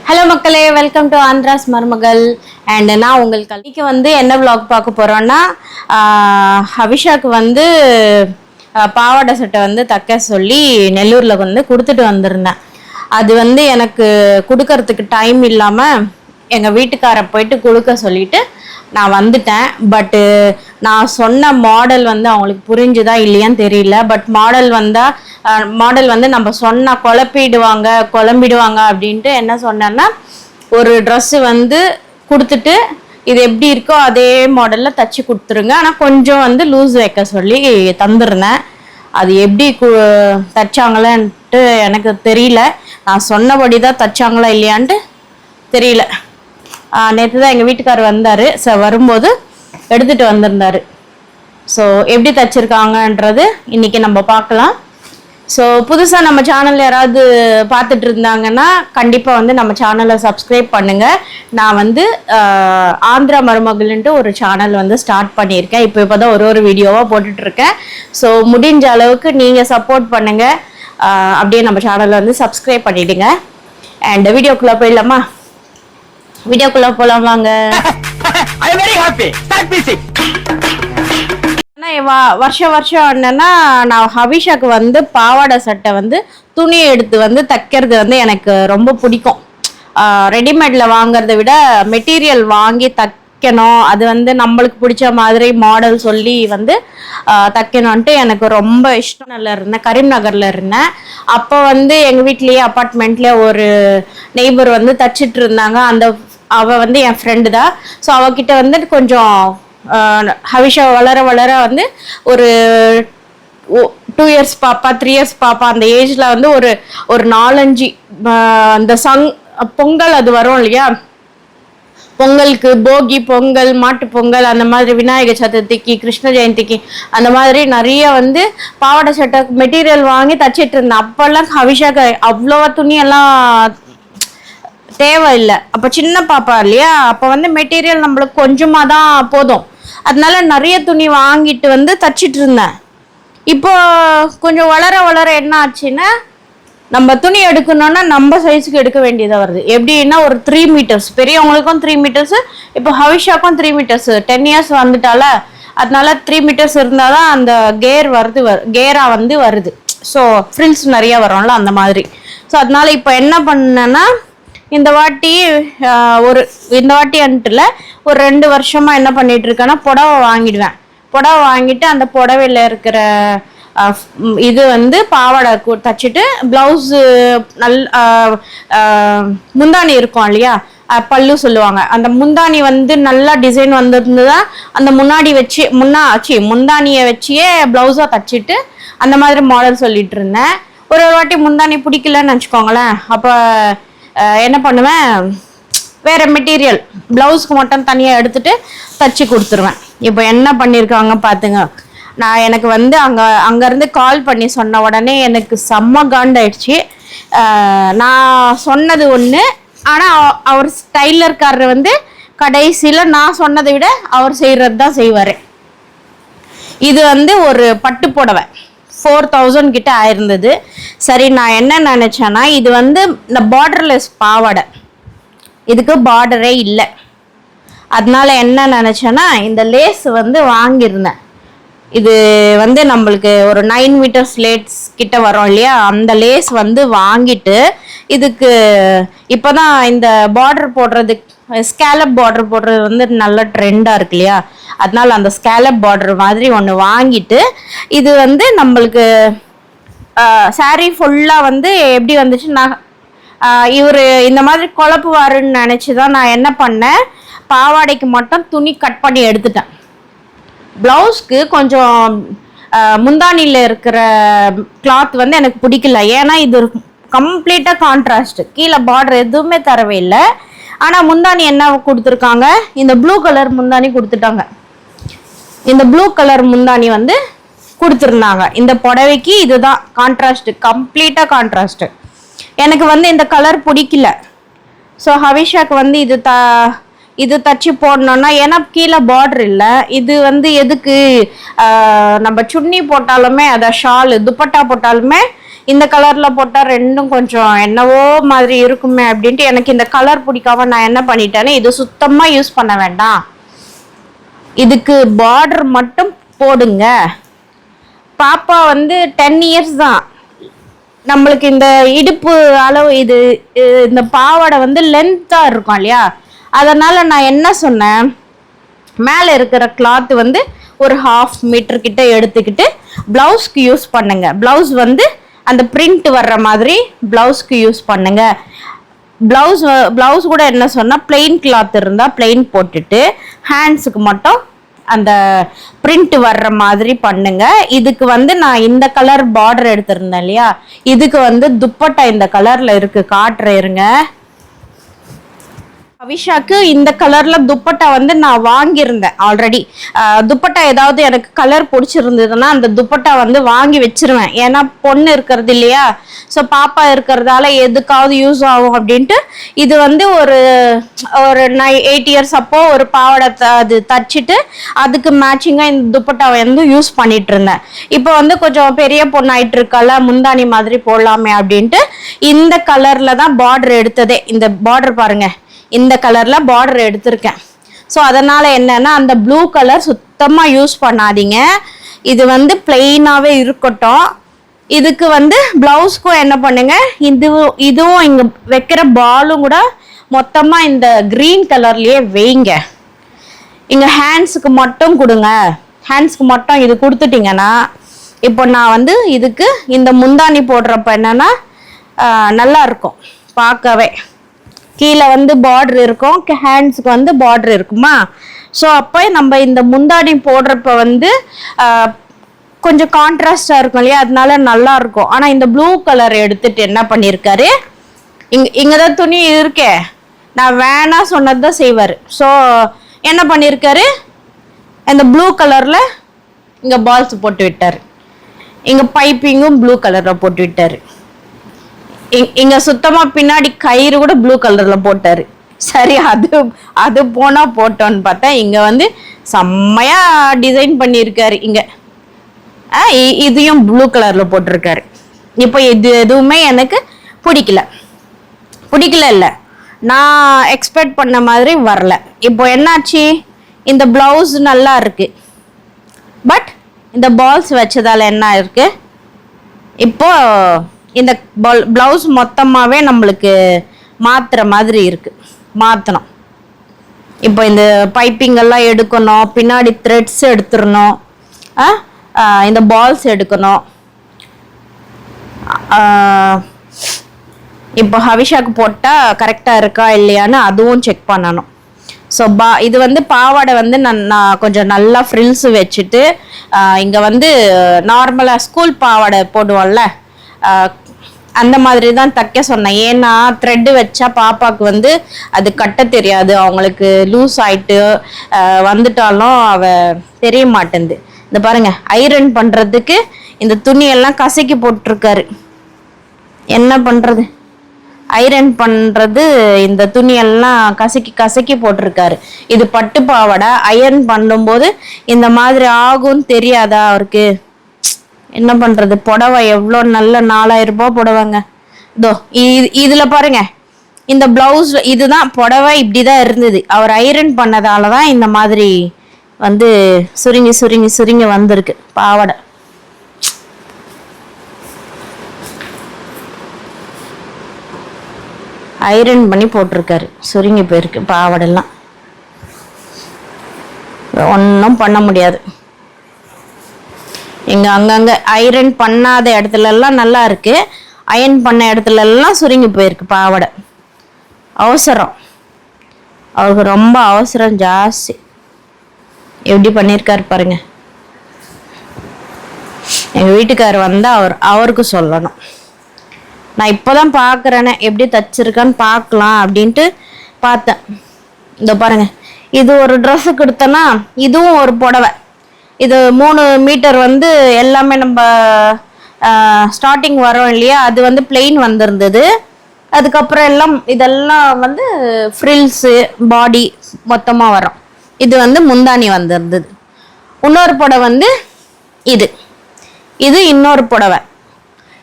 Hello மக்களே, welcome to Andhras மருமகள். And நான் உங்களுக்கு இன்னைக்கு வந்து என்ன விளாக் பார்க்க போகிறோன்னா, ஹவிஷாக்கு வந்து பாவாடை சட்டை வந்து தைக்க சொல்லி நெல்லூரில் வந்து கொடுத்துட்டு வந்திருந்தேன். அது வந்து எனக்கு கொடுக்கறதுக்கு டைம் இல்லாமல் எங்கள் வீட்டுக்காரை போயிட்டு கொடுக்க சொல்லிட்டு நான் வந்துட்டேன். பட்டு நான் சொன்ன மாடல் வந்து அவங்களுக்கு புரிஞ்சுதா இல்லையான்னு தெரியல. பட் மாடல் வந்து நம்ம சொன்னால் குழம்பிடுவாங்க அப்படின்ட்டு என்ன சொன்னேன்னா, ஒரு ட்ரெஸ்ஸு வந்து கொடுத்துட்டு இது எப்படி இருக்கோ அதே மாடலில் தச்சு கொடுத்துருங்க, ஆனால் கொஞ்சம் வந்து லூஸ் வைக்க சொல்லி தந்துருந்தேன். அது எப்படி தைச்சாங்களேன்ட்டு எனக்கு தெரியல. நான் சொன்னபடி தான் தைச்சாங்களா இல்லையான்ட்டு தெரியல. நேற்று தான் எங்கள் வீட்டுக்காரர் வந்தார். வரும்போது எடுத்துகிட்டு வந்திருந்தார். ஸோ எப்படி தைச்சிருக்காங்கன்றது இன்றைக்கி நம்ம பார்க்கலாம். ஸோ புதுசாக நம்ம சேனல் யாராவது பார்த்துட்டு இருந்தாங்கன்னா கண்டிப்பாக வந்து நம்ம சேனலை சப்ஸ்கிரைப் பண்ணுங்கள். நான் வந்து ஆந்திரா மருமகள்ன்ட்டு ஒரு சேனல் வந்து ஸ்டார்ட் பண்ணியிருக்கேன். இப்போ தான் ஒரு வீடியோவாக போட்டுட்ருக்கேன். ஸோ முடிஞ்ச அளவுக்கு நீங்கள் சப்போர்ட் பண்ணுங்கள். அப்படியே நம்ம சேனலை வந்து சப்ஸ்கிரைப் பண்ணிவிடுங்க. அண்ட் வீடியோக்குள்ளே போயிடலாமா? வீடியோக்குள்ள போலாம் வாங்க. வருஷம் என்னன்னா, நான் ஹவிஷாக்கு வந்து பாவாடை சட்டை வந்து துணியை எடுத்து வந்து தைக்கிறது வந்து எனக்கு ரொம்ப பிடிக்கும். ரெடிமேட்ல வாங்குறத விட மெட்டீரியல் வாங்கி தைக்கணும், அது வந்து நம்மளுக்கு பிடிச்ச மாதிரி மாடல் சொல்லி வந்து தைக்கணும்ன்ட்டு எனக்கு ரொம்ப இஷ்டம். இருந்தேன், கரீம்நகர்ல இருந்தேன். அப்போ வந்து எங்கள் வீட்லேயே அப்பார்ட்மெண்ட்ல ஒரு நெய்பர் வந்து தச்சிட்டு இருந்தாங்க. அவள் வந்து என் ஃப்ரெண்டு தான். ஸோ அவகிட்ட வந்து கொஞ்சம் ஹவிஷா வளர வந்து ஒரு 2 இயர்ஸ் பாப்பா 3 இயர்ஸ் பாப்பா அந்த ஏஜில் வந்து ஒரு 4-5 அந்த பொங்கல் அது வரும் இல்லையா, பொங்கலுக்கு போகி பொங்கல், மாட்டு பொங்கல், அந்த மாதிரி விநாயகர் சதுர்த்திக்கு, கிருஷ்ண ஜெயந்திக்கு அந்த மாதிரி நிறைய வந்து பாவாடை சட்டை மெட்டீரியல் வாங்கி தச்சிட்டு இருந்தேன். அப்போல்லாம் ஹவிஷாக்கு அவ்வளோவா துணியெல்லாம் தேவையில்லை. அப்போ சின்ன பாப்பா இல்லையா, அப்போ வந்து மெட்டீரியல் நம்மளுக்கு கொஞ்சமாக தான் போதும். அதனால நிறைய துணி வாங்கிட்டு வந்து தச்சிட்டு இருந்தேன். இப்போ கொஞ்சம் வளர என்ன ஆச்சுன்னா, நம்ம துணி எடுக்கணும்னா நம்ம சைஸுக்கு எடுக்க வேண்டியதாக வருது. எப்படின்னா ஒரு 3 மீட்டர்ஸ், பெரியவங்களுக்கும் 3 மீட்டர்ஸு, இப்போ ஹவிஷாக்கும் 3 மீட்டர்ஸு, 10 இயர்ஸ் வந்துட்டால அதனால 3 மீட்டர்ஸ் இருந்தால் தான் அந்த கேராக வந்து வருது. ஸோ ஃப்ரில்ஸ் நிறைய வரும்ல அந்த மாதிரி. ஸோ அதனால இப்போ என்ன பண்ணேன்னா, இந்த வாட்டின்ட்டுல ஒரு 2 வருஷமா என்ன பண்ணிட்டு இருக்கேன்னா, புடவை வாங்கிடுவேன். புடவை வாங்கிட்டு அந்த புடவையில இருக்கிற இது வந்து பாவாடை தச்சுட்டு பிளவுஸு முந்தானி இருக்கும் இல்லையா, பல்லு சொல்லுவாங்க, அந்த முந்தானி வந்து நல்லா டிசைன் வந்திருந்துதான் அந்த முந்தானியை வச்சியே பிளவுஸா தச்சுட்டு அந்த மாதிரி மாடல் சொல்லிட்டு இருந்தேன். ஒரு வாட்டி முந்தானி பிடிக்கலன்னு வச்சுக்கோங்களேன், அப்போ என்ன பண்ணுவேன், வேறு மெட்டீரியல் ப்ளவுஸ்க்கு மட்டும் தனியாக எடுத்துகிட்டு தச்சு கொடுத்துருவேன். இப்போ என்ன பண்ணியிருக்காங்க பார்த்துங்க. எனக்கு வந்து அங்கேருந்து கால் பண்ணி சொன்ன உடனே எனக்கு செம்ம காண்டாயிடுச்சு. நான் சொன்னது ஒன்று, ஆனால் அவர் டைலர்காரர் வந்து கடைசியில் நான் சொன்னதை விட அவர் செய்கிறது தான் செய்வார். இது வந்து ஒரு பட்டு புடவை 4000 கிட்ட ஆயிருந்தது. சரி, நான் என்ன நினச்சேன்னா, இது வந்து இந்த பார்டர்லெஸ் பாவாடை, இதுக்கு பார்டரே இல்லை. அதனால என்ன நினச்சேன்னா, இந்த லேஸ் வந்து வாங்கியிருந்தேன். இது வந்து நம்மளுக்கு ஒரு 9 மீட்டர்ஸ் லேஸ் கிட்ட வரும் இல்லையா, அந்த லேஸ் வந்து வாங்கிட்டு இதுக்கு இப்போ தான் இந்த பார்டர் போடுறதுக்கு ஸ்கேலப் பார்டர் போடுறது வந்து நல்ல ட்ரெண்டாக இருக்கு இல்லையா, அதனால அந்த ஸ்கேலப் பார்டர் மாதிரி ஒன்று வாங்கிட்டு, இது வந்து நம்மளுக்கு சாரீ ஃபுல்லாக வந்து எப்படி வந்துச்சு, நான் இவர் இந்த மாதிரி குழப்புவாருன்னு நினச்சி தான் நான் என்ன பண்ணேன், பாவாடைக்கு மட்டும் துணி கட் பண்ணி எடுத்துட்டேன். ப்ளவுஸ்க்கு கொஞ்சம் முந்தானியில் இருக்கிற கிளாத் வந்து எனக்கு பிடிக்கல. ஏன்னா இது கம்ப்ளீட்டாக கான்ட்ராஸ்ட், கீழே பார்டர் எதுவுமே தரவே இல்லை. ஆனால் முந்தானி என்ன கொடுத்துருக்காங்க, இந்த ப்ளூ கலர் முந்தானி கொடுத்துட்டாங்க. இந்த ப்ளூ கலர் முந்தானி வந்து கொடுத்துருந்தாங்க. இந்த புடவைக்கு இதுதான் கான்ட்ராஸ்ட், கம்ப்ளீட்டாக கான்ட்ராஸ்ட். எனக்கு வந்து இந்த கலர் பிடிக்கல. ஸோ ஹவிஷாக்கு வந்து இது தச்சு போடணுன்னா, ஏன்னா கீழே பார்டர் இல்லை. இது வந்து எதுக்கு நம்ம சுன்னி போட்டாலுமே, அதை ஷாலு துப்பட்டா போட்டாலுமே இந்த கலர்ல போட்டா ரெண்டும் கொஞ்சம் என்னவோ மாதிரி இருக்குமே அப்படின்ட்டு எனக்கு இந்த கலர் பிடிக்காம நான் என்ன பண்ணிட்டேன்னு இது சுத்தமா யூஸ் பண்ண வேண்டாம், இதுக்கு பார்டர் மட்டும் போடுங்க. பாப்பா வந்து 10 இயர்ஸ் தான், நம்மளுக்கு இந்த இடுப்பு அளவு இது இந்த பாவாடை வந்து லென்த்தா இருக்கும் இல்லையா, அதனால நான் என்ன சொன்னேன், மேலே இருக்கிற கிளாத் வந்து ஒரு 1/2 மீட்டர் கிட்ட எடுத்துக்கிட்டு பிளவுஸ்க்கு யூஸ் பண்ணுங்க. பிளவுஸ் வந்து அந்த பிரிண்ட் வர்ற மாதிரி பிளவுஸ்க்கு யூஸ் பண்ணுங்க. பிளவுஸ் கூட என்ன சொன்னா பிளெயின் கிளாத் இருந்தா பிளெயின் போட்டுட்டு ஹேண்ட்ஸுக்கு மட்டும் அந்த பிரிண்ட் வர்ற மாதிரி பண்ணுங்க. இதுக்கு வந்து நான் இந்த கலர் பார்டர் எடுத்திருந்தேன் இல்லையா, இதுக்கு வந்து துப்பட்டா இந்த கலர்ல இருக்கு, காட்டுறேன் இருங்க. அவிஷாக்கு இந்த கலர்ல துப்பட்டா வந்து நான் வாங்கியிருந்தேன் ஆல்ரெடி. துப்பட்டா ஏதாவது எனக்கு கலர் பிடிச்சிருந்ததுன்னா அந்த துப்பட்டா வந்து வாங்கி வச்சிருவேன், ஏன்னா பொண்ணு இருக்கிறது இல்லையா, ஸோ பாப்பா இருக்கிறதால எதுக்காவது யூஸ் ஆகும் அப்படின்ட்டு. இது வந்து ஒரு 8 இயர்ஸ் அப்போ ஒரு பாவாடை அது தச்சுட்டு அதுக்கு மேட்சிங்காக இந்த துப்பட்டாவை வந்து யூஸ் பண்ணிட்டு இருந்தேன். இப்போ வந்து கொஞ்சம் பெரிய பொண்ணு ஆயிட்டு இருக்கால, முந்தானி மாதிரி போடலாமே அப்படின்ட்டு இந்த கலர்ல தான் பார்டர் எடுத்ததே. இந்த பார்டர் பாருங்க, இந்த கலர்ல பார்டர் எடுத்திருக்கேன். ஸோ அதனால என்னன்னா அந்த ப்ளூ கலர் சுத்தமா யூஸ் பண்ணாதீங்க, இது வந்து பிளெயினாவே இருக்கட்டும். இதுக்கு வந்து பிளவுஸ்க்கும் என்ன பண்ணுங்க, இதுவும் இங்க வைக்கிற பாலும் கூட மொத்தமா இந்த கிரீன் கலர்லயே வைங்க. இங்க ஹேண்ட்ஸுக்கு மட்டும் கொடுங்க, ஹேண்ட்ஸ்க்கு மட்டும் இது கொடுத்துட்டீங்கன்னா இப்போ நான் வந்து இதுக்கு இந்த முந்தானி போடுறப்ப என்னன்னா நல்லா இருக்கும் பார்க்கவே. கீழே வந்து பார்டர் இருக்கும், ஹேண்ட்ஸுக்கு வந்து பார்டர் இருக்குமா. ஸோ அப்போ நம்ம இந்த முந்தானி போடுறப்ப வந்து கொஞ்சம் கான்ட்ராஸ்டாக இருக்கும் இல்லையா, அதனால நல்லா இருக்கும். ஆனால் இந்த ப்ளூ கலர் எடுத்துட்டு என்ன பண்ணியிருக்காரு, இங்கே தான் துணி இருக்கே, நான் வேணா சொன்னது தான் செய்வார். ஸோ என்ன பண்ணியிருக்காரு, இந்த ப்ளூ கலரில் இங்கே பால்ஸ் போட்டு விட்டார், இங்கே பைப்பிங்கும் ப்ளூ கலரில் போட்டு விட்டார், இங்க சுத்தமா பின்னாடி கயிறு கூட ப்ளூ கலர்ல போட்டாரு. சரி, அது போனா போட்டோன்னு பார்த்தா இங்க வந்து செம்மையா டிசைன் பண்ணியிருக்காரு. இங்க இதையும் ப்ளூ கலர்ல போட்டிருக்காரு. இப்போ இது எதுவுமே எனக்கு பிடிக்கல இல்ல, நான் எக்ஸ்பெக்ட் பண்ண மாதிரி வரல. இப்போ என்னாச்சு, இந்த பிளவுஸ் நல்லா இருக்கு, பட் இந்த பால்ஸ் வச்சதால என்ன இருக்கு, இப்போ இந்த பிளவுஸ் மொத்தமாகவே நம்மளுக்கு மாற்றுற மாதிரி இருக்கு. மாற்றணும், இப்போ இந்த பைப்பிங் எல்லாம் எடுக்கணும், பின்னாடி த்ரெட்ஸ் எடுத்துடணும், இந்த பால்ஸ் எடுக்கணும். இப்போ ஹவிஷாக்கு போட்டால் கரெக்டாக இருக்கா இல்லையான்னு அதுவும் செக் பண்ணணும். ஸோ இது வந்து பாவாடை வந்து நான் கொஞ்சம் நல்லா ஃப்ரில்ஸ் வச்சுட்டு இங்கே வந்து நார்மலாக ஸ்கூல் பாவாடை போடுவோம்ல அந்த மாதிரி தான் தைக்க சொன்னேன். ஏன்னா த்ரெட்டு வச்சா பாப்பாவுக்கு வந்து அது கட்ட தெரியாது, அவங்களுக்கு லூஸ் ஆயிட்டு வந்துட்டாலும் அவ தெரிய மாட்டேங்குது. இந்த பாருங்க, ஐரன் பண்றதுக்கு இந்த துணியெல்லாம் கசக்கி போட்டிருக்காரு. என்ன பண்றது, ஐரன் பண்றது இந்த துணியெல்லாம் கசக்கி போட்டிருக்காரு. இது பட்டு பாவாடை, அயர்ன் பண்ணும்போது இந்த மாதிரி ஆகும்னு தெரியாதா அவருக்கு, என்ன பண்றது. புடவை எவ்வளோ நல்ல 4000 ரூபாய் புடவைங்க. இதோ இதுல பாருங்க, இந்த பிளவுஸ் இதுதான் புடவை, இப்படிதான் இருந்தது. அவர் ஐரன் பண்ணதாலதான் இந்த மாதிரி வந்து சுருங்கி வந்திருக்கு பாவாடை. ஐரன் பண்ணி போட்டிருக்காரு, சுருங்கி போயிருக்கு பாவாடெல்லாம். ஒன்றும் பண்ண முடியாது. இங்கே அங்கங்கே ஐரன் பண்ணாத இடத்துல எல்லாம் நல்லா இருக்கு, அயன் பண்ண இடத்துல எல்லாம் சுருங்கி போயிருக்கு பாவாடை. அவசரம், அவருக்கு ரொம்ப அவசரம் ஜாஸ்தி. எப்படி பண்ணியிருக்காரு பாருங்க. எங்கள் வீட்டுக்கார் வந்து அவருக்கு சொல்லணும். நான் இப்போதான் பார்க்குறேனே எப்படி தச்சிருக்கான்னு பார்க்கலாம் அப்படின்ட்டு பார்த்தேன். இந்த பாருங்க, இது ஒரு ட்ரெஸ்ஸுக்கு எடுத்தேன்னா இதுவும் ஒரு புடவை. இது 3 மீட்டர் வந்து எல்லாமே நம்ம ஸ்டார்டிங் வரோம் இல்லையா, அது வந்து பிளெயின் வந்திருந்தது. அதுக்கப்புறம் இதெல்லாம் வந்து ஃப்ரில்ஸு பாடி மொத்தமாக வரும். இது வந்து முந்தானி வந்திருந்தது. இன்னொரு புடவை வந்து இது இன்னொரு புடவை.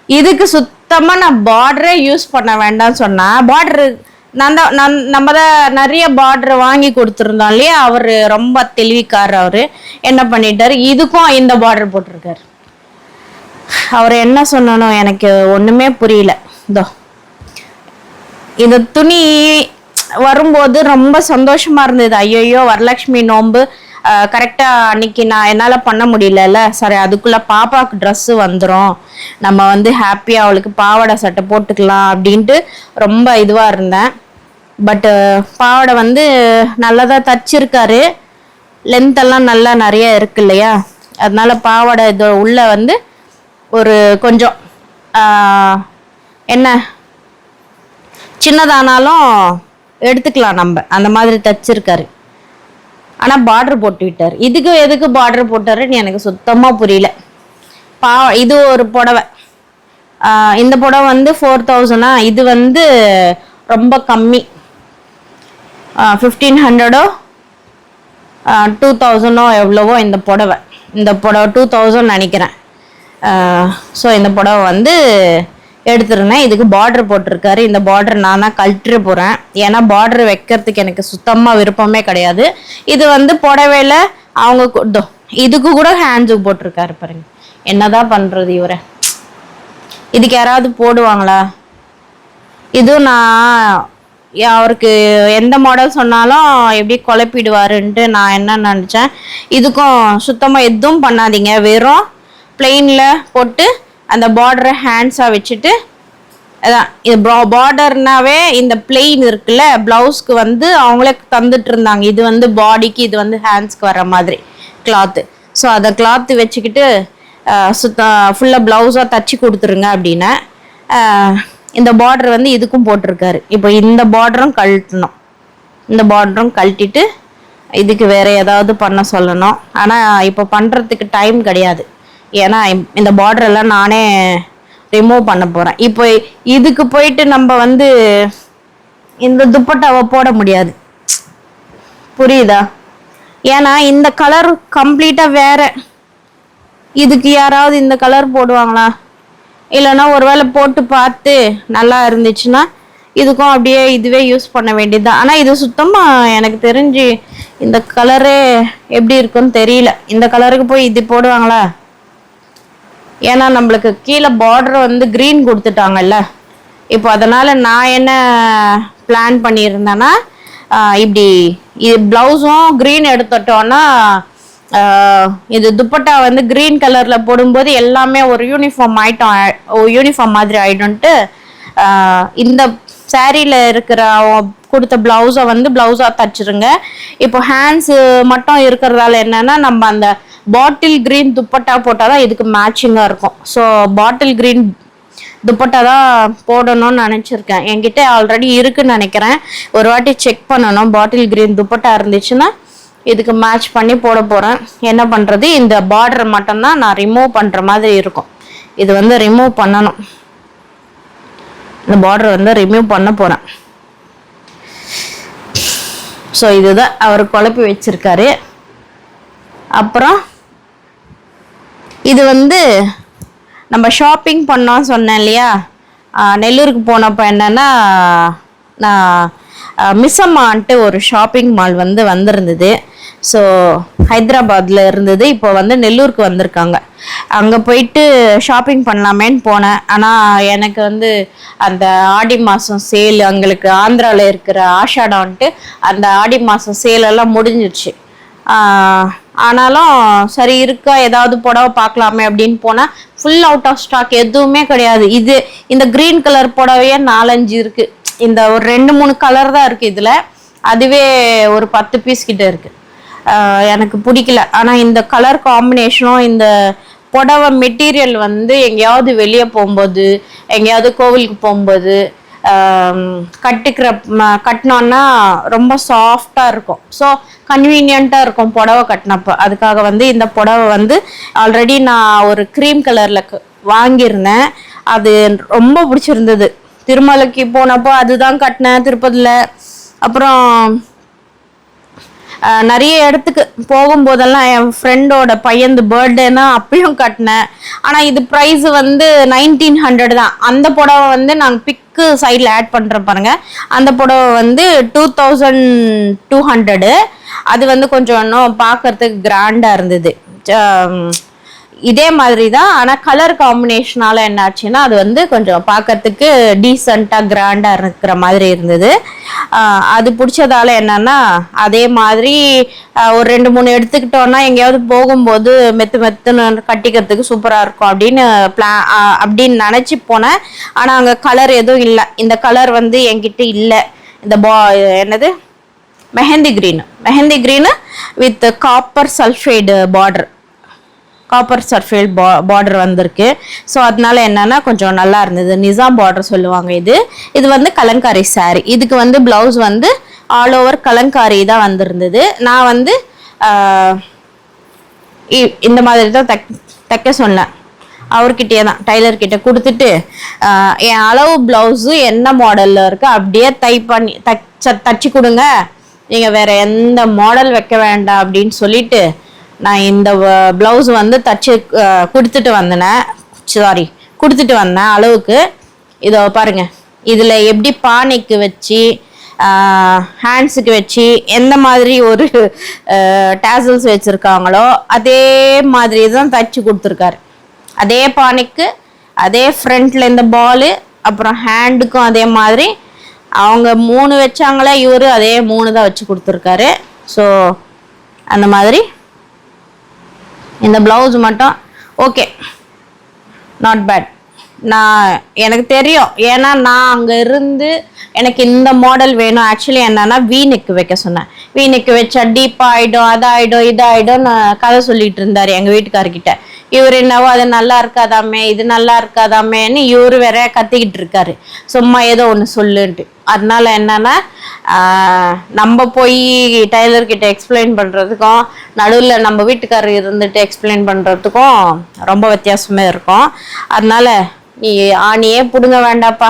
இதுக்கு சுத்தமாக நான் பார்டரே யூஸ் பண்ண வேண்டாம்னு சொன்னேன். பார்டரு நம்ம தான் நிறைய பார்டர் வாங்கி கொடுத்துருந்தோம் இல்லையா, அவர் ரொம்ப தெளிவிக்கார். அவர் என்ன பண்ணிட்டாரு, இதுக்கும் இந்த பார்டர் போட்டிருக்காரு. அவர் என்ன சொன்னனும் எனக்கு ஒன்றுமே புரியல. இதோ இந்த துணி வரும்போது ரொம்ப சந்தோஷமா இருந்தது. ஐயோ வரலட்சுமி நோன்பு கரெக்டாக அன்னைக்கு நான் என்னால் பண்ண முடியலல்ல, சரி அதுக்குள்ளே பாப்பாவுக்கு ட்ரெஸ்ஸு வந்துடும், நம்ம வந்து ஹாப்பியாக அவளுக்கு பாவாடை சட்டை போட்டுக்கலாம் அப்படின்ட்டு ரொம்ப இதுவாக இருந்தேன். பட்டு பாவாடை வந்து நல்லதாக தச்சிருக்காரு, லென்த்தெல்லாம் நல்லா நிறைய இருக்கு இல்லையா, அதனால பாவாடை இது உள்ள வந்து ஒரு கொஞ்சம் என்ன சின்னதானாலும் எடுத்துக்கலாம் நம்ம, அந்த மாதிரி தச்சிருக்காரு. ஆனால் பார்டர் போட்டு விட்டார். இதுக்கு எதுக்கு பார்டர் போட்டாருன்னு எனக்கு சுத்தமாக புரியல. இது ஒரு புடவை, இந்த புடவை வந்து 4000. இது வந்து ரொம்ப கம்மி, 1500 2000 எவ்வளவோ இந்த புடவை. இந்த புடவை 2000 நினைக்கிறேன். ஸோ இந்த புடவை வந்து எடுத்துருந்தேன். இதுக்கு பார்டர் போட்டிருக்காரு. இந்த பார்டர் நான் தான் கழட்டு போகிறேன், ஏன்னா பார்டர் வைக்கிறதுக்கு எனக்கு சுத்தமாக விருப்பமே கிடையாது. இது வந்து புடவையில் அவங்க இதுக்கு கூட ஹேண்ட்ஸுக்கு போட்டிருக்காரு பாருங்க. என்னதான் பண்ணுறது இவரை, இதுக்கு யாராவது போடுவாங்களா? இதுவும் நான் அவருக்கு எந்த மாடல் சொன்னாலும் எப்படி குழப்பிடுவாருன்ட்டு நான் என்ன நினச்சேன், இதுக்கும் சுத்தமாக எதுவும் பண்ணாதீங்க, வெறும் பிளெயினில் போட்டு அந்த பார்டரை ஹேண்ட்ஸாக வச்சுட்டு, அதான் இது பார்டர்னாவே இந்த பிளெயின் இருக்குல்ல, ப்ளவுஸ்க்கு வந்து அவங்களே தந்துட்டு இருந்தாங்க. இது வந்து பாடிக்கு, இது வந்து ஹேண்ட்ஸ்க்கு வர மாதிரி கிளாத்து. ஸோ அதை கிளாத்து வச்சுக்கிட்டு ஃபுல்லாக ப்ளவுஸாக தச்சு கொடுத்துருங்க அப்படின்னு இந்த பார்டர் வந்து இதுக்கும் போட்டிருக்காரு. இப்போ இந்த பார்டரும் கழட்டணும், இந்த பார்டரும் கழட்டிட்டு இதுக்கு வேற ஏதாவது பண்ண சொல்லணும். ஆனால் இப்போ பண்ணுறதுக்கு டைம் கிடையாது, ஏன்னா இந்த பார்டர் எல்லாம் நானே ரிமூவ் பண்ண போகிறேன். இப்போ இதுக்கு போயிட்டு நம்ம வந்து இந்த துப்பட்டாவை போட முடியாது, புரியுதா? ஏன்னா இந்த கலர் கம்ப்ளீட்டாக வேற. இதுக்கு யாராவது இந்த கலர் போடுவாங்களா? இல்லைன்னா ஒருவேளை போட்டு பார்த்து நல்லா இருந்துச்சுன்னா இதுக்கும் அப்படியே இதுவே யூஸ் பண்ண வேண்டியதுதான். ஆனால் இது சுத்தமாக எனக்கு தெரிஞ்சு இந்த கலரே எப்படி இருக்குன்னு தெரியல. இந்த கலருக்கு போய் இது போடுவாங்களா? ஏன்னா நம்மளுக்கு கீழே பார்டர் வந்து க்ரீன் கொடுத்துட்டாங்கல்ல. இப்போ அதனால் நான் என்ன பிளான் பண்ணியிருந்தேன்னா, இப்படி இது ப்ளவுஸும் க்ரீன் எடுத்துட்டோன்னா இது துப்பட்டா வந்து க்ரீன் கலரில் போடும்போது எல்லாமே ஒரு யூனிஃபார்ம் மாதிரி ஆகிடும்ட்டு இந்த சாரியில் இருக்கிற கொடுத்த ப்ளவுஸை வந்து ப்ளவுஸாக தச்சுருங்க. இப்போ ஹேண்ட்ஸு மட்டும் இருக்கிறதால என்னென்னா, நம்ம அந்த பாட்டில் க்ரீன் துப்பட்டா போட்டால் தான் இதுக்கு மேட்சிங்காக இருக்கும். ஸோ பாட்டில் க்ரீன் துப்பட்டா தான் போடணும்னு நினச்சிருக்கேன். என்கிட்ட ஆல்ரெடி இருக்குன்னு நினைக்கிறேன், ஒரு வாட்டி செக் பண்ணணும். பாட்டில் க்ரீன் துப்பட்டா இருந்துச்சுன்னா இதுக்கு மேட்ச் பண்ணி போட போகிறேன். என்ன பண்ணுறது, இந்த பார்டர் மட்டும்தான் நான் ரிமூவ் பண்ணுற மாதிரி இருக்கும். இது வந்து ரிமூவ் பண்ணணும், இந்த பார்டர் வந்து ரிமூவ் பண்ண போகிறேன். ஸோ இதுதான் அவர் குழப்பி வச்சிருக்காரு. அப்புறம் இது வந்து நம்ம ஷாப்பிங் பண்ணோம் சொன்னேன் இல்லையா, நெல்லூருக்கு போனப்போ என்னன்னா, நான் மிஸ்ஸம்மான்ட்டு ஒரு ஷாப்பிங் மால் வந்து வந்திருந்தது. ஸோ ஹைதராபாத்தில் இருந்தது, இப்போ வந்து நெல்லூருக்கு வந்திருக்காங்க. அங்கே போயிட்டு ஷாப்பிங் பண்ணலாமேன்னு போனேன். ஆனால் எனக்கு வந்து அந்த ஆடி மாதம் சேல், அங்களுக்கு ஆந்திராவில் இருக்கிற ஆஷாடான்ட்டு அந்த ஆடி மாதம் சேலெல்லாம் முடிஞ்சிருச்சு. ஆனாலும் சரி இருக்கா ஏதாவது புடவை பார்க்கலாமே அப்படின்னு போனால் ஃபுல் அவுட் ஆஃப் ஸ்டாக், எதுவுமே கிடையாது. இந்த க்ரீன் கலர் புடவையே 4-5 இருக்குது. இந்த ஒரு 2-3 கலர் தான் இருக்குது இதில், அதுவே ஒரு 10 பீஸ் கிட்ட இருக்குது. எனக்கு பிடிக்கல. ஆனால் இந்த கலர் காம்பினேஷனும் இந்த புடவை மெட்டீரியல் வந்து எங்கேயாவது வெளியே போகும்போது, எங்கேயாவது கோவிலுக்கு போகும்போது கட்டினோன்னா ரொம்ப சாஃப்டாக இருக்கும். ஸோ கன்வீனியண்ட்டாக இருக்கும் புடவை கட்டினப்போ. அதுக்காக வந்து இந்த புடவை வந்து ஆல்ரெடி நான் ஒரு க்ரீம் கலரில் வாங்கியிருந்தேன். அது ரொம்ப பிடிச்சிருந்தது. திருமலைக்கு போனப்போ அதுதான் கட்டினேன் திருப்பதியில். அப்புறம் நிறைய இடத்துக்கு போகும்போதெல்லாம் என் ஃப்ரெண்டோட பையன் பர்த்டேனா அப்பயும் கட்டினேன். ஆனால் இது ப்ரைஸ் வந்து 1900 தான். அந்த புடவை வந்து நான் பிக்கு சைடில் ஆட் பண்ணுறேன் பாருங்க. அந்த புடவை வந்து 2200. அது வந்து கொஞ்சம் இன்னும் பார்க்கறதுக்கு கிராண்டாக இருந்தது. இதே மாதிரி தான், ஆனால் கலர் காம்பினேஷனால என்ன ஆச்சுன்னா அது வந்து கொஞ்சம் பார்க்கறதுக்கு டீசெண்டாக கிராண்டாக இருக்கிற மாதிரி இருந்தது. அது பிடிச்சதால என்னன்னா அதே மாதிரி ஒரு 2-3 எடுத்துக்கிட்டோன்னா எங்கேயாவது போகும்போது மெத்துன்னு கட்டிக்கிறதுக்கு சூப்பராக இருக்கும் அப்படின்னு நினச்சி போனேன். ஆனால் அங்கே கலர் எதுவும் இல்லை. இந்த கலர் வந்து என்கிட்ட இல்லை. இந்த என்னது mehndi green with copper sulphide border வந்திருக்கு. ஸோ அதனால என்னன்னா கொஞ்சம் நல்லா இருந்தது. நிசாம் பார்டர் சொல்லுவாங்க. இது வந்து கலங்காரி சாரி. இதுக்கு வந்து பிளவுஸ் வந்து ஆல் ஓவர் கலங்காரி தான் வந்திருந்தது. நான் வந்து இந்த மாதிரி தான் தைக்க சொன்னேன். அவர்கிட்டயே தான் டைலர்கிட்ட கொடுத்துட்டு என் அளவு பிளவுஸு என்ன மாடலில் இருக்கு அப்படியே தச்சு கொடுங்க, நீங்கள் வேற எந்த மாடல் வைக்க வேண்டாம் அப்படின்னு சொல்லிட்டு நான் இந்த பிளவுஸ் வந்து தச்சு கொடுத்துட்டு வந்தேன் அளவுக்கு. இதோ பாருங்க, இதில் எப்படி பானைக்கு வச்சு ஹேண்ட்ஸுக்கு வச்சு எந்த மாதிரி ஒரு டேசல்ஸ் வச்சுருக்காங்களோ அதே மாதிரி தான் தச்சு கொடுத்துருக்காரு. அதே பானைக்கு அதே ஃப்ரண்ட்டில் இந்த பாலு, அப்புறம் ஹேண்டுக்கும் அதே மாதிரி அவங்க 3 வச்சாங்களே, இவரு அதே 3 தான் வச்சு கொடுத்துருக்காரு. ஸோ அந்த மாதிரி இந்த பிளவுஸ் மட்டும் ஓகே, நாட் பேட். எனக்கு தெரியும், ஏன்னா நான் அங்கே இருந்து எனக்கு இந்த மாடல் வேணும். ஆக்சுவலி என்னன்னா வீநெக் வைக்க சொன்னேன். வீநெக் வச்சா டீப்பாக ஆகிடும், அதாகிடும் இதாகிடும்னு கதை சொல்லிட்டு இருந்தார் எங்கள் வீட்டுக்காரர்கிட்ட. இவர் என்னவோ அது நல்லா இருக்காதாமே இது நல்லா இருக்காதாமேன்னு இவரு வேற கத்திக்கிட்டு இருக்காரு, சும்மா ஏதோ ஒன்று சொல்லுன்ட்டு. அதனால என்னன்னா நம்ம போய் டைலர்கிட்ட எக்ஸ்பிளைன் பண்ணுறதுக்கும் நடுவில் நம்ம வீட்டுக்காரர் இருந்துட்டு எக்ஸ்பிளைன் பண்ணுறதுக்கும் ரொம்ப வித்தியாசமே இருக்கும். அதனால நீ ஆணியே பிடுங்க வேண்டாப்பா,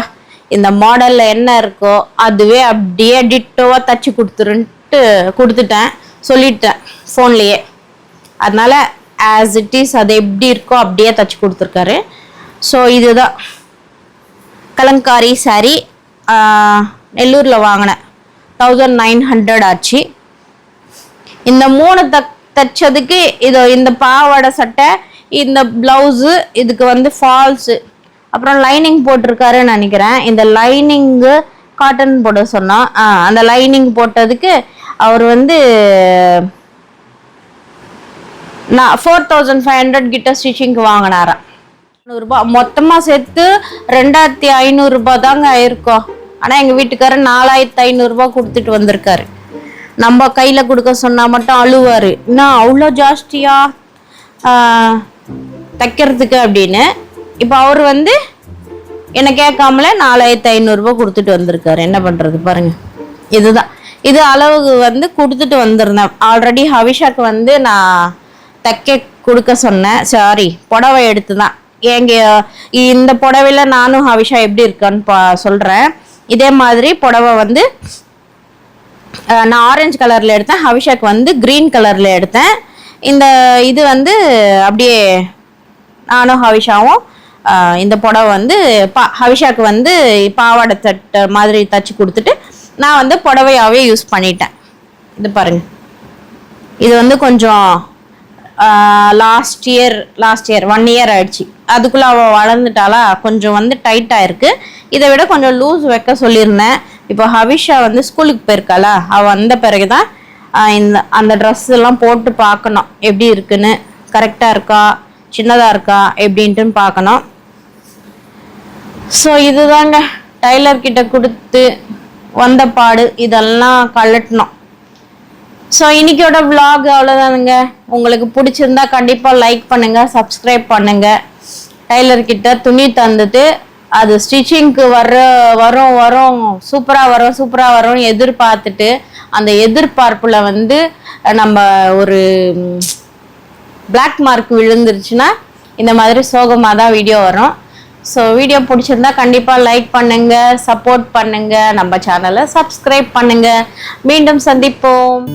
இந்த மாடலில் என்ன இருக்கோ அதுவே அப்படியே டிட்டோவாக தச்சு கொடுத்துட்டேன், சொல்லிட்டேன் ஃபோன்லேயே. அதனால ஆஸ் இட் இஸ் அது எப்படி இருக்கோ அப்படியே தச்சு கொடுத்துருக்காரு. ஸோ இதுதான் கலங்காரி சாரி. நெல்லூரில் வாங்கினேன், 1900 ஆச்சு. இந்த 3 தைச்சதுக்கு இந்த பாவாடை சட்டை, இந்த பிளவுஸு, இதுக்கு வந்து ஃபால்ஸு, அப்புறம் லைனிங் போட்டிருக்காருன்னு நினைக்கிறேன். இந்த லைனிங்கு காட்டன் போட சொன்னோம். அந்த லைனிங் போட்டதுக்கு அவர் வந்து 4500 கிட்ட ஸ்டிச்சிங்க்கு வாங்கினாராம். 100 மொத்தமாக சேர்த்து 2500 தாங்க ஆயிருக்கோம். ஆனால் எங்கள் வீட்டுக்காரர் 4500 கொடுத்துட்டு வந்திருக்காரு. நம்ம கையில் கொடுக்க சொன்னால் மட்டும் அழுவார், இன்னும் அவ்வளோ ஜாஸ்தியா தைக்கிறதுக்கு அப்படின்னு. இப்போ அவர் வந்து என்னை கேட்காமல 4500 கொடுத்துட்டு வந்திருக்காரு. என்ன பண்ணுறது பாருங்கள். இதுதான் இது அளவுக்கு வந்து கொடுத்துட்டு வந்திருந்தேன். ஆல்ரெடி ஹவிஷாக்கு வந்து நான் தைக்க கொடுக்க சொன்னேன். சாரி, புடவை எடுத்து தான். இந்த புடவையில் நானும் ஹவிஷா எப்படி இருக்கான்னு சொல்கிறேன். இதே மாதிரி புடவை வந்து நான் ஆரஞ்சு கலரில் எடுத்தேன், ஹவிஷாக்கு வந்து க்ரீன் கலரில் எடுத்தேன். இது வந்து அப்படியே நானும் ஹவிஷாவும் இந்த புடவை வந்து ஹவிஷாக்கு வந்து பாவாடை தட்டை மாதிரி தச்சு கொடுத்துட்டு நான் வந்து புடவையாகவே யூஸ் பண்ணிட்டேன். இது பாருங்கள், இது வந்து கொஞ்சம் லாஸ்ட் இயர் 1 இயர் ஆயிடுச்சு. அதுக்குள்ளே அவள் வளர்ந்துட்டாளா, கொஞ்சம் வந்து டைட்டாக இருக்குது. இதை விட கொஞ்சம் லூஸ் வைக்க சொல்லியிருந்தேன். இப்போ ஹவிஷா வந்து ஸ்கூலுக்கு போயிருக்காளா, அவள் வந்த பிறகு தான் அந்த ட்ரெஸ் எல்லாம் போட்டு பார்க்கணும் எப்படி இருக்குன்னு, கரெக்டாக இருக்கா சின்னதாக இருக்கா எப்படின்ட்டுன்னு பார்க்கணும். ஸோ இதுதாங்க டைலர்கிட்ட கொடுத்து வந்த பாடு, இதெல்லாம் கழட்டணும். So இன்னைக்கோட vlog அவ்வளோதானுங்க. உங்களுக்கு பிடிச்சிருந்தா கண்டிப்பாக லைக் பண்ணுங்கள், சப்ஸ்கிரைப் பண்ணுங்கள். டைலர்கிட்ட துணி தந்துட்டு அது ஸ்டிச்சிங்க்கு வரும் சூப்பராக வரும் எதிர்பார்த்துட்டு அந்த எதிர்பார்ப்பில் வந்து நம்ம ஒரு பிளாக் மார்க் விழுந்துருச்சுன்னா இந்த மாதிரி சோகமாக தான் வீடியோ வரும். ஸோ வீடியோ பிடிச்சிருந்தா கண்டிப்பாக லைக் பண்ணுங்கள், சப்போர்ட் பண்ணுங்கள், நம்ம சேனலை சப்ஸ்கிரைப் பண்ணுங்கள். மீண்டும் சந்திப்போம்.